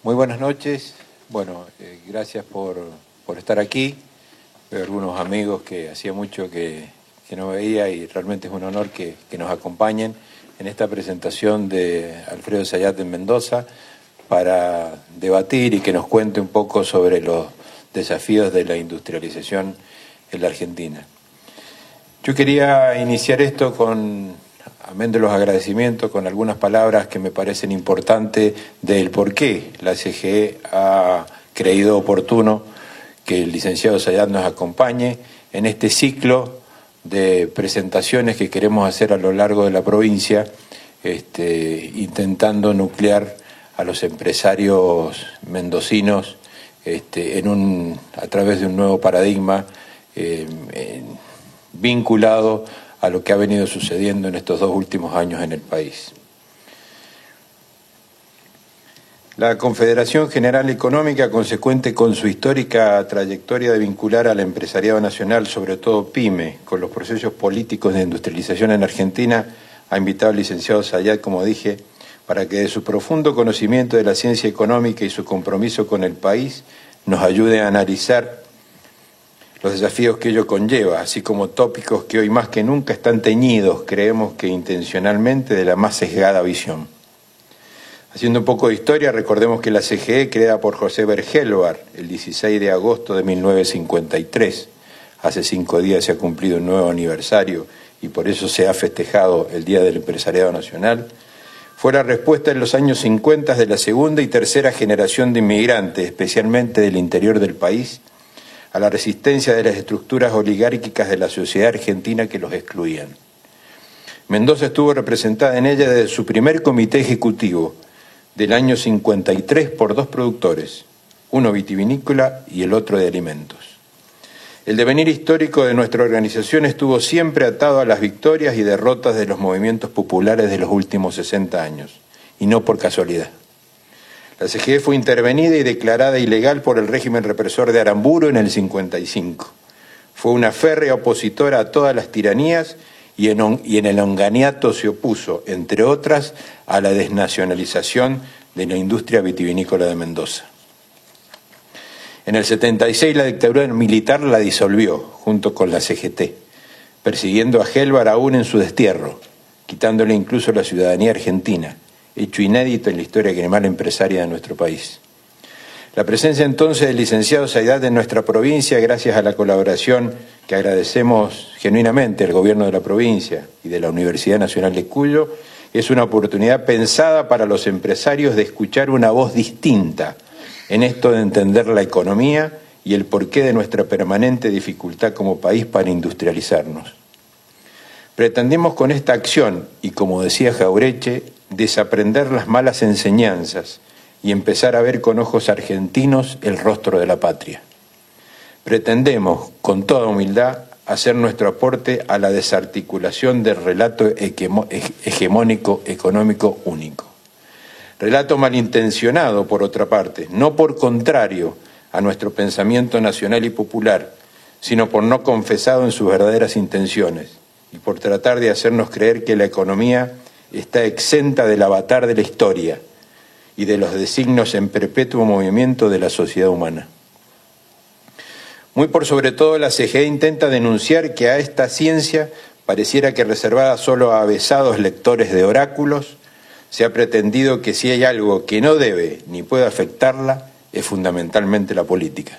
Muy buenas noches. Bueno, gracias por estar aquí. Veo algunos amigos que hacía mucho que no veía y realmente es un honor que nos acompañen en esta presentación de Alfredo Zayat en Mendoza para debatir y que nos cuente un poco sobre los desafíos de la industrialización en la Argentina. Yo quería iniciar esto amén de los agradecimientos, con algunas palabras que me parecen importantes del por qué la CGE ha creído oportuno que el licenciado Zayat nos acompañe en este ciclo de presentaciones que queremos hacer a lo largo de la provincia, intentando nuclear a los empresarios mendocinos a través de un nuevo paradigma vinculado a lo que ha venido sucediendo en estos 2 últimos años en el país. La Confederación General Económica, consecuente con su histórica trayectoria de vincular al empresariado nacional, sobre todo PYME, con los procesos políticos de industrialización en Argentina, ha invitado al licenciado Zayat, como dije, para que de su profundo conocimiento de la ciencia económica y su compromiso con el país nos ayude a analizar los desafíos que ello conlleva, así como tópicos que hoy más que nunca están teñidos, creemos que intencionalmente, de la más sesgada visión. Haciendo un poco de historia, recordemos que la CGE, creada por José Bergelbar el 16 de agosto de 1953, hace 5 días se ha cumplido un nuevo aniversario y por eso se ha festejado el Día del Empresariado Nacional, fue la respuesta en los años 50 de la segunda y tercera generación de inmigrantes, especialmente del interior del país, a la resistencia de las estructuras oligárquicas de la sociedad argentina que los excluían. Mendoza estuvo representada en ella desde su primer comité ejecutivo del año 53 por 2 productores, uno vitivinícola y el otro de alimentos. El devenir histórico de nuestra organización estuvo siempre atado a las victorias y derrotas de los movimientos populares de los últimos 60 años, y no por casualidad. La CGE fue intervenida y declarada ilegal por el régimen represor de Aramburu en el 55. Fue una férrea opositora a todas las tiranías y en el onganiato se opuso, entre otras, a la desnacionalización de la industria vitivinícola de Mendoza. En el 76 la dictadura militar la disolvió, junto con la CGT, persiguiendo a Gelbar aún en su destierro, quitándole incluso la ciudadanía argentina, hecho inédito en la historia gremial empresaria de nuestro país. La presencia entonces del licenciado Zayat en nuestra provincia, gracias a la colaboración que agradecemos genuinamente al gobierno de la provincia y de la Universidad Nacional de Cuyo, es una oportunidad pensada para los empresarios de escuchar una voz distinta en esto de entender la economía y el porqué de nuestra permanente dificultad como país para industrializarnos. Pretendemos con esta acción, y como decía Jaureche, desaprender las malas enseñanzas y empezar a ver con ojos argentinos el rostro de la patria. Pretendemos, con toda humildad, hacer nuestro aporte a la desarticulación del relato hegemónico económico único. Relato malintencionado, por otra parte, no por contrario a nuestro pensamiento nacional y popular, sino por no confesado en sus verdaderas intenciones y por tratar de hacernos creer que la economía está exenta del avatar de la historia y de los designios en perpetuo movimiento de la sociedad humana. Muy por sobre todo, la CGE intenta denunciar que a esta ciencia, pareciera que reservada solo a avesados lectores de oráculos, se ha pretendido que si hay algo que no debe ni puede afectarla, es fundamentalmente la política.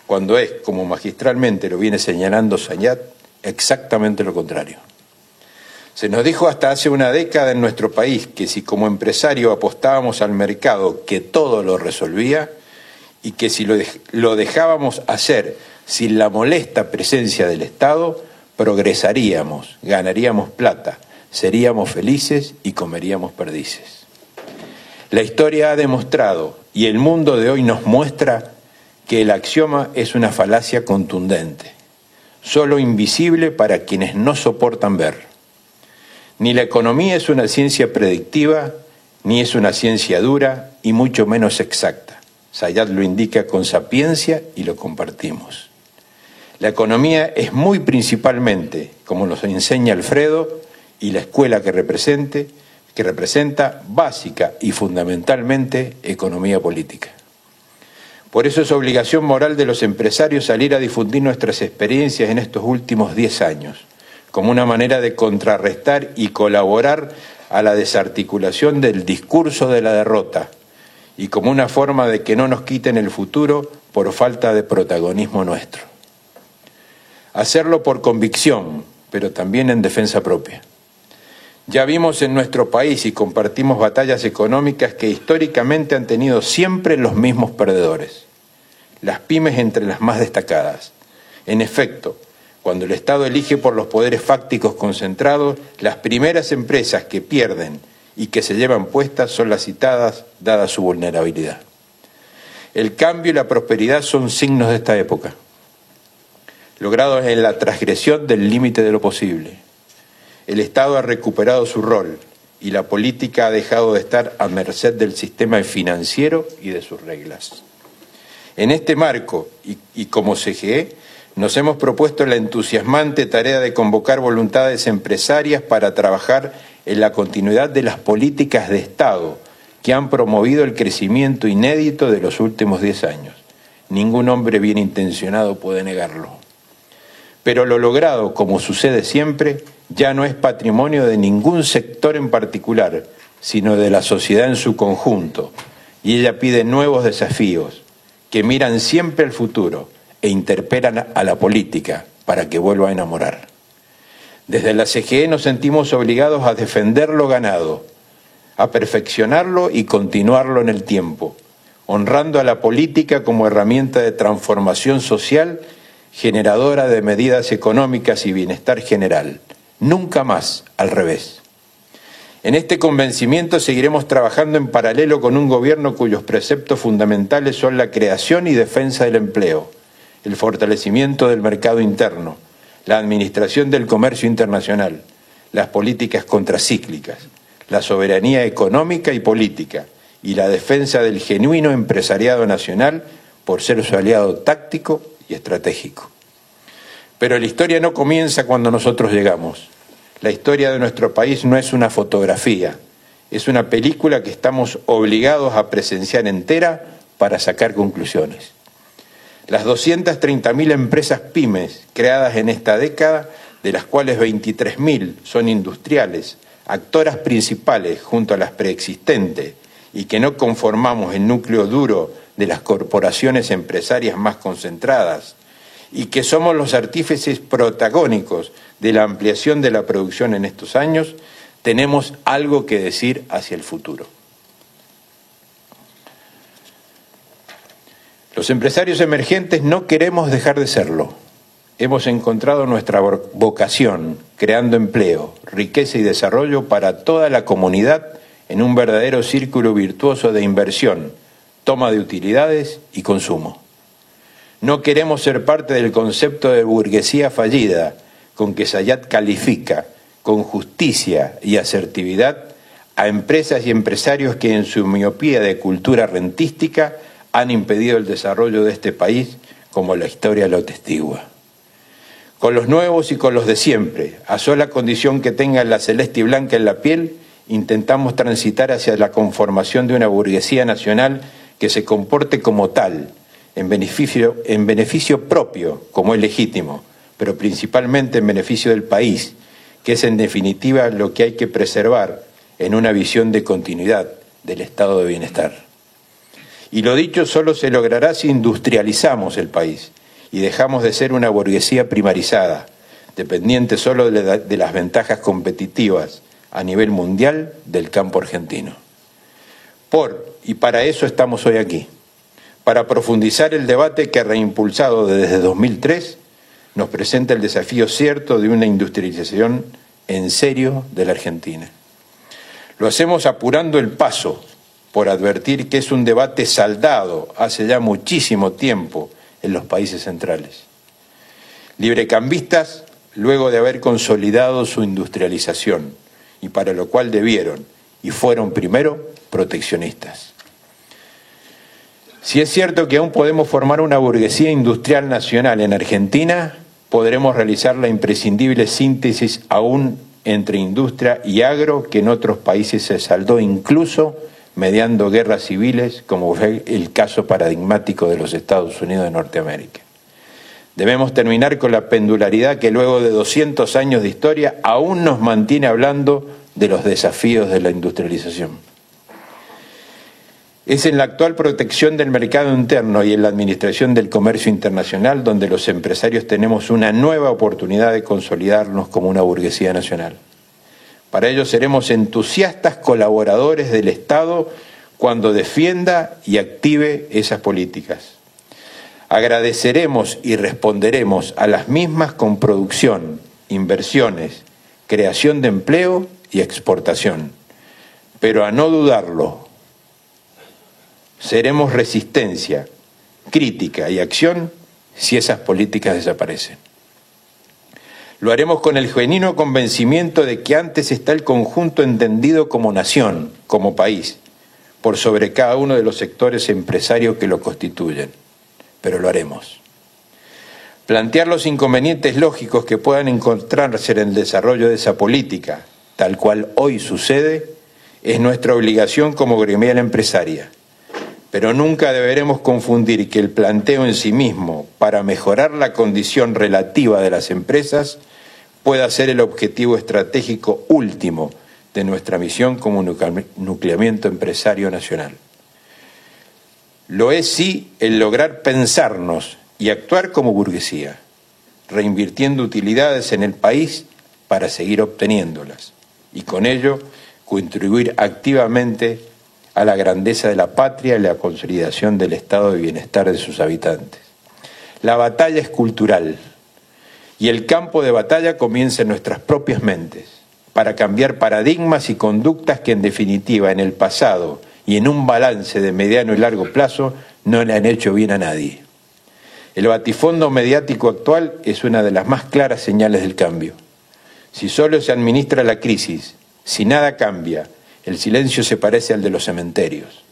Cuando es, como magistralmente lo viene señalando Zayat, exactamente lo contrario. Se nos dijo hasta hace una década en nuestro país que si como empresario apostábamos al mercado que todo lo resolvía y que si lo dejábamos hacer sin la molesta presencia del Estado, progresaríamos, ganaríamos plata, seríamos felices y comeríamos perdices. La historia ha demostrado, y el mundo de hoy nos muestra, que el axioma es una falacia contundente, solo invisible para quienes no soportan ver. Ni la economía es una ciencia predictiva, ni es una ciencia dura, y mucho menos exacta. Zayat lo indica con sapiencia y lo compartimos. La economía es muy principalmente, como nos enseña Alfredo y la escuela que represente, que representa básica y fundamentalmente economía política. Por eso es obligación moral de los empresarios salir a difundir nuestras experiencias en estos últimos 10 años, como una manera de contrarrestar y colaborar a la desarticulación del discurso de la derrota y como una forma de que no nos quiten el futuro por falta de protagonismo nuestro. Hacerlo por convicción, pero también en defensa propia. Ya vimos en nuestro país y compartimos batallas económicas que históricamente han tenido siempre los mismos perdedores, las pymes entre las más destacadas. En efecto, cuando el Estado elige por los poderes fácticos concentrados, las primeras empresas que pierden y que se llevan puestas son las citadas, dada su vulnerabilidad. El cambio y la prosperidad son signos de esta época, logrados en la transgresión del límite de lo posible. El Estado ha recuperado su rol y la política ha dejado de estar a merced del sistema financiero y de sus reglas. En este marco y como CGE, nos hemos propuesto la entusiasmante tarea de convocar voluntades empresarias para trabajar en la continuidad de las políticas de Estado que han promovido el crecimiento inédito de los últimos 10 años. Ningún hombre bien intencionado puede negarlo. Pero lo logrado, como sucede siempre, ya no es patrimonio de ningún sector en particular, sino de la sociedad en su conjunto, y ella pide nuevos desafíos que miran siempre al futuro e interpelan a la política para que vuelva a enamorar. Desde la CGE nos sentimos obligados a defender lo ganado, a perfeccionarlo y continuarlo en el tiempo, honrando a la política como herramienta de transformación social, generadora de medidas económicas y bienestar general. Nunca más al revés. En este convencimiento seguiremos trabajando en paralelo con un gobierno cuyos preceptos fundamentales son la creación y defensa del empleo, el fortalecimiento del mercado interno, la administración del comercio internacional, las políticas contracíclicas, la soberanía económica y política y la defensa del genuino empresariado nacional por ser su aliado táctico y estratégico. Pero la historia no comienza cuando nosotros llegamos. La historia de nuestro país no es una fotografía, es una película que estamos obligados a presenciar entera para sacar conclusiones. Las 230.000 empresas pymes creadas en esta década, de las cuales 23.000 son industriales, actoras principales junto a las preexistentes y que no conformamos el núcleo duro de las corporaciones empresarias más concentradas, y que somos los artífices protagónicos de la ampliación de la producción en estos años, tenemos algo que decir hacia el futuro. Los empresarios emergentes no queremos dejar de serlo. Hemos encontrado nuestra vocación, creando empleo, riqueza y desarrollo para toda la comunidad en un verdadero círculo virtuoso de inversión, toma de utilidades y consumo. No queremos ser parte del concepto de burguesía fallida con que Zayat califica con justicia y asertividad a empresas y empresarios que en su miopía de cultura rentística han impedido el desarrollo de este país como la historia lo atestigua. Con los nuevos y con los de siempre, a sola condición que tengan la celeste y blanca en la piel, intentamos transitar hacia la conformación de una burguesía nacional que se comporte como tal, en beneficio propio, como es legítimo, pero principalmente en beneficio del país, que es en definitiva lo que hay que preservar en una visión de continuidad del estado de bienestar. Y lo dicho solo se logrará si industrializamos el país y dejamos de ser una burguesía primarizada, dependiente solo de las ventajas competitivas a nivel mundial del campo argentino. Y para eso estamos hoy aquí, para profundizar el debate que, reimpulsado desde 2003, nos presenta el desafío cierto de una industrialización en serio de la Argentina. Lo hacemos apurando el paso, por advertir que es un debate saldado hace ya muchísimo tiempo en los países centrales. Librecambistas, luego de haber consolidado su industrialización, y para lo cual debieron, y fueron primero, proteccionistas. Si es cierto que aún podemos formar una burguesía industrial nacional en Argentina, podremos realizar la imprescindible síntesis aún entre industria y agro que en otros países se saldó incluso mediando guerras civiles, como fue el caso paradigmático de los Estados Unidos de Norteamérica. Debemos terminar con la pendularidad que luego de 200 años de historia aún nos mantiene hablando de los desafíos de la industrialización. Es en la actual protección del mercado interno y en la administración del comercio internacional donde los empresarios tenemos una nueva oportunidad de consolidarnos como una burguesía nacional. Para ello seremos entusiastas colaboradores del Estado cuando defienda y active esas políticas. Agradeceremos y responderemos a las mismas con producción, inversiones, creación de empleo y exportación. Pero a no dudarlo, seremos resistencia, crítica y acción si esas políticas desaparecen. Lo haremos con el genuino convencimiento de que antes está el conjunto entendido como nación, como país, por sobre cada uno de los sectores empresarios que lo constituyen. Pero lo haremos. Plantear los inconvenientes lógicos que puedan encontrarse en el desarrollo de esa política, tal cual hoy sucede, es nuestra obligación como gremial empresaria. Pero nunca deberemos confundir que el planteo en sí mismo para mejorar la condición relativa de las empresas pueda ser el objetivo estratégico último de nuestra misión como nucleamiento empresario nacional. Lo es sí el lograr pensarnos y actuar como burguesía, reinvirtiendo utilidades en el país para seguir obteniéndolas y con ello contribuir activamente a la grandeza de la patria y la consolidación del estado de bienestar de sus habitantes. La batalla es cultural y el campo de batalla comienza en nuestras propias mentes para cambiar paradigmas y conductas que en definitiva en el pasado y en un balance de mediano y largo plazo no le han hecho bien a nadie. El batifondo mediático actual es una de las más claras señales del cambio. Si solo se administra la crisis, si nada cambia, el silencio se parece al de los cementerios,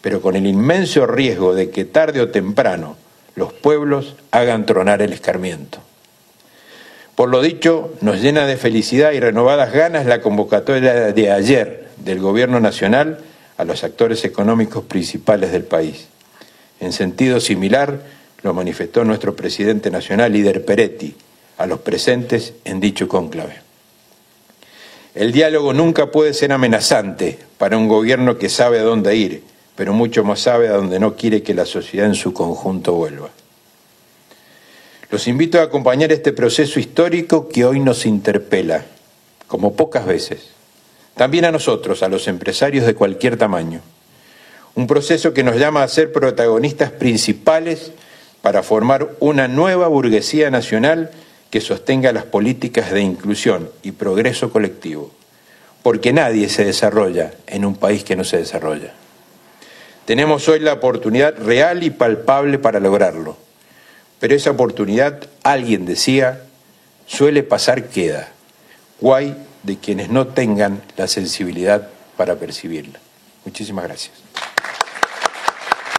pero con el inmenso riesgo de que tarde o temprano los pueblos hagan tronar el escarmiento. Por lo dicho, nos llena de felicidad y renovadas ganas la convocatoria de ayer del Gobierno Nacional a los actores económicos principales del país. En sentido similar, lo manifestó nuestro presidente nacional, líder Peretti, a los presentes en dicho cónclave. El diálogo nunca puede ser amenazante para un gobierno que sabe a dónde ir, pero mucho más sabe a dónde no quiere que la sociedad en su conjunto vuelva. Los invito a acompañar este proceso histórico que hoy nos interpela, como pocas veces. También a nosotros, a los empresarios de cualquier tamaño. Un proceso que nos llama a ser protagonistas principales para formar una nueva burguesía nacional que sostenga las políticas de inclusión y progreso colectivo, porque nadie se desarrolla en un país que no se desarrolla. Tenemos hoy la oportunidad real y palpable para lograrlo, pero esa oportunidad, alguien decía, suele pasar queda, guay de quienes no tengan la sensibilidad para percibirla. Muchísimas gracias.